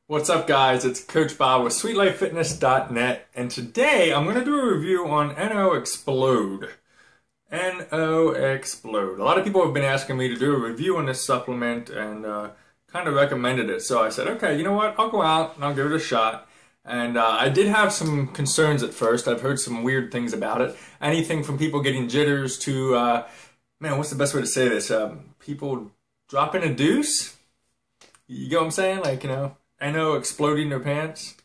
What's up, guys? It's Coach Bob with SweetLifeFitness.net, and today I'm going to do a review on NO Xplode. NO Xplode. A lot of people have been asking me to do a review on this supplement and kind of recommended it. So I said, okay, you know what? I'll go out and I'll give it a shot. And I did have some concerns at first. I've heard some weird things about it. Anything from people getting jitters to, man, what's the best way to say this? People dropping a deuce? You get what I'm saying? Like, you know, NO exploding their pants.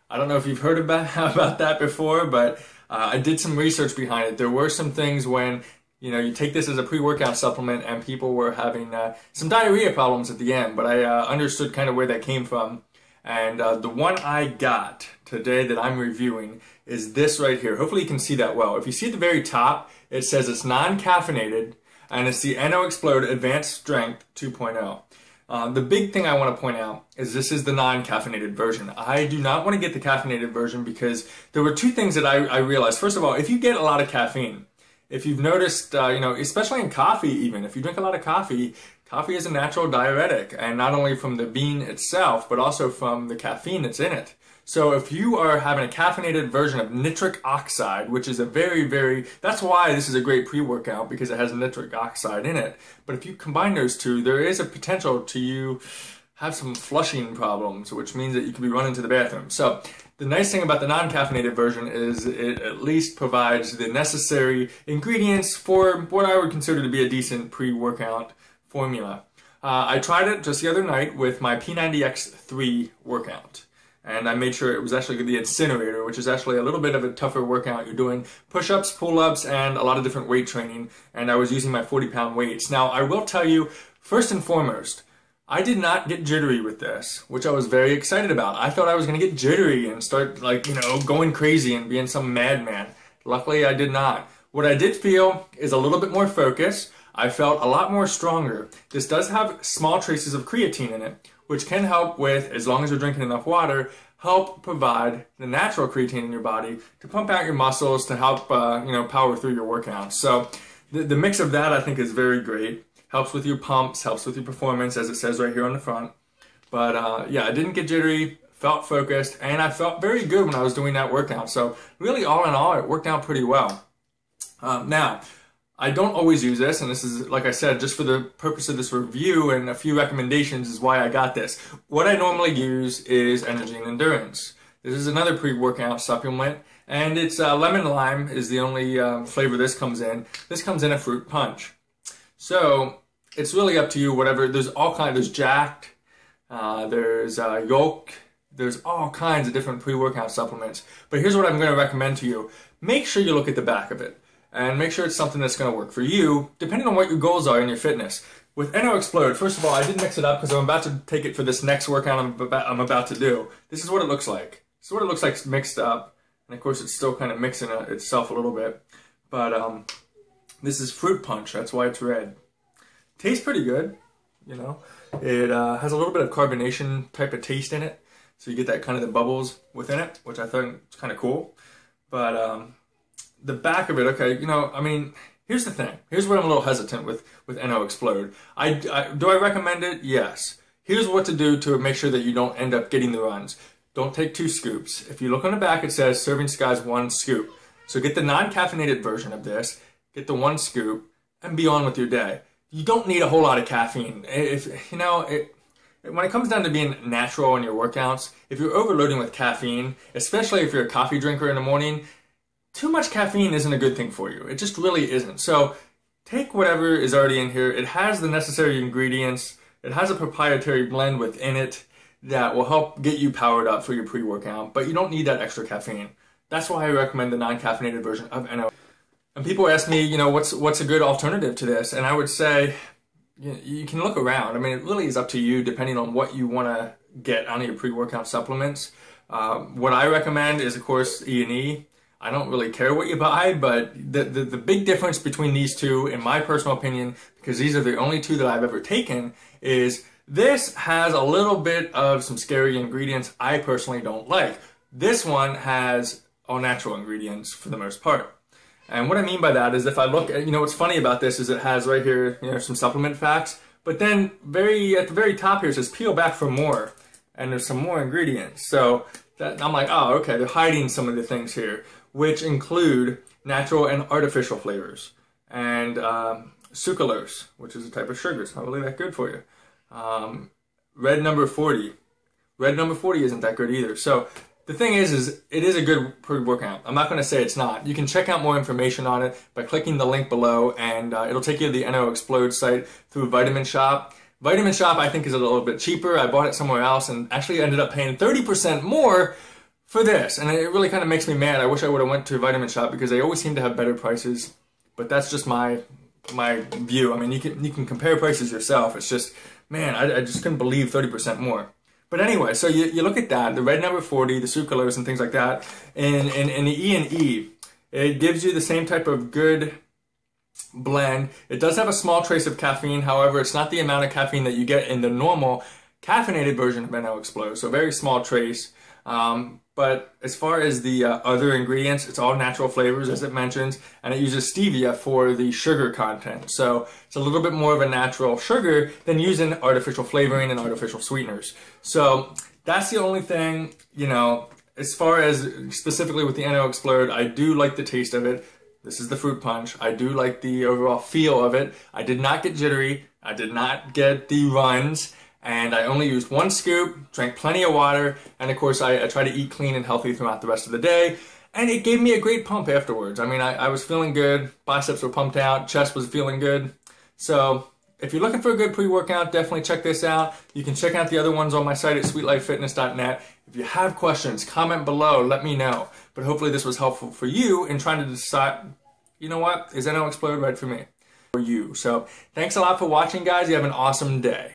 I don't know if you've heard about that before, but I did some research behind it. There were some things when, you know, you take this as a pre-workout supplement and people were having some diarrhea problems at the end, but I understood kind of where that came from. And the one I got today that I'm reviewing is this right here. Hopefully you can see that well. If you see at the very top, it says it's non-caffeinated and it's the NO Xplode Advanced Strength 2.0. The big thing I want to point out is this is the non-caffeinated version. I do not want to get the caffeinated version because there were two things that I realized. First of all, if you get a lot of caffeine, if you've noticed, you know, especially in coffee even, if you drink a lot of coffee, coffee is a natural diuretic, and not only from the bean itself, but also from the caffeine that's in it. So if you are having a caffeinated version of nitric oxide, which is a that's why this is a great pre-workout, because it has nitric oxide in it. But if you combine those two, there is a potential to you have some flushing problems, which means that you could be running to the bathroom. So the nice thing about the non-caffeinated version is it at least provides the necessary ingredients for what I would consider to be a decent pre-workout formula. I tried it just the other night with my P90X3 workout. And I made sure it was actually the incinerator, which is actually a little bit of a tougher workout. You're doing push-ups, pull-ups, and a lot of different weight training. And I was using my 40-pound weights. Now, I will tell you, first and foremost, I did not get jittery with this, which I was very excited about. I thought I was going to get jittery and start, like, you know, going crazy and being some madman. Luckily, I did not. What I did feel is a little bit more focus. I felt a lot more stronger. This does have small traces of creatine in it, which can help with, as long as you're drinking enough water, help provide the natural creatine in your body to pump out your muscles to help, you know, power through your workouts. So the mix of that I think is very great. Helps with your pumps, helps with your performance, as it says right here on the front. But yeah, I didn't get jittery, felt focused, and I felt very good when I was doing that workout. So really, all in all, it worked out pretty well. Now, I don't always use this, and this is, like I said, just for the purpose of this review and a few recommendations is why I got this. What I normally use is Energy and Endurance. This is another pre-workout supplement, and it's lemon lime is the only flavor this comes in. This comes in a fruit punch. So it's really up to you, whatever. There's all kinds, there's Jacked, there's Yolk, there's all kinds of different pre-workout supplements. But here's what I'm going to recommend to you. Make sure you look at the back of it. And make sure it's something that's going to work for you, depending on what your goals are in your fitness. With NO Xplode, first of all, I did mix it up because I'm about to take it for this next workout I'm about to do. This is what it looks like. This is what it looks like mixed up. And of course, it's still kind of mixing itself a little bit. But this is fruit punch. That's why it's red. Tastes pretty good, you know. It has a little bit of carbonation type of taste in it. So you get that kind of the bubbles within it, which I think is kind of cool. But the back of it, okay, you know, I mean, here's the thing. Here's what I'm a little hesitant with NO Xplode. Do I recommend it? Yes. Here's what to do to make sure that you don't end up getting the runs. Don't take 2 scoops. If you look on the back, it says serving size 1 scoop. So get the non-caffeinated version of this, get the 1 scoop, and be on with your day. You don't need a whole lot of caffeine. If you know, when it comes down to being natural in your workouts, if you're overloading with caffeine, especially if you're a coffee drinker in the morning, too much caffeine isn't a good thing for you. It just really isn't. So take whatever is already in here. It has the necessary ingredients. It has a proprietary blend within it that will help get you powered up for your pre-workout, but you don't need that extra caffeine. That's why I recommend the non-caffeinated version of NO. And people ask me, you know, what's a good alternative to this? And I would say, you can look around. I mean, it really is up to you depending on what you want to get out of your pre-workout supplements. What I recommend is, of course, E&E. I don't really care what you buy, but the big difference between these two, in my personal opinion, because these are the only two that I've ever taken, is this has a little bit of some scary ingredients I personally don't like. This one has all natural ingredients for the most part. And what I mean by that is if I look at, you know, what's funny about this is it has right here, you know, some supplement facts, but then at the very top here it says peel back for more. and there's some more ingredients. So I'm like, oh, okay, they're hiding some of the things here, which include natural and artificial flavors, and sucralose, which is a type of sugar. It's not really that good for you. Red number 40. Red number 40 isn't that good either. So the thing is it is a good pre-workout. I'm not going to say it's not. You can check out more information on it by clicking the link below, and it'll take you to the NO Xplode site through Vitamin Shop. Vitamin Shop, I think, is a little bit cheaper. I bought it somewhere else and actually ended up paying 30% more for this. And it really kind of makes me mad. I wish I would have went to Vitamin Shop because they always seem to have better prices. But that's just my view. I mean, you can compare prices yourself. It's just, man, I just couldn't believe 30% more. But anyway, so you look at that, the red number 40, the sucralose and things like that, and the E and E, it gives you the same type of good blend. It does have a small trace of caffeine, however, it's not the amount of caffeine that you get in the normal caffeinated version of NO Xplode, so very small trace. But as far as the other ingredients, it's all natural flavors, as it mentions, and it uses stevia for the sugar content. So it's a little bit more of a natural sugar than using artificial flavoring and artificial sweeteners. So that's the only thing, you know, as far as specifically with the NO Xplode, I do like the taste of it. This is the fruit punch. I do like the overall feel of it. I did not get jittery. I did not get the runs. And I only used 1 scoop, drank plenty of water, and of course I try to eat clean and healthy throughout the rest of the day. And it gave me a great pump afterwards. I mean, I was feeling good, biceps were pumped out, chest was feeling good. So if you're looking for a good pre-workout, definitely check this out. You can check out the other ones on my site at sweetlifefitness.net. If you have questions, comment below, let me know. But hopefully this was helpful for you in trying to decide, you know what, is NO Xplode right for me? For you. So thanks a lot for watching, guys. You have an awesome day.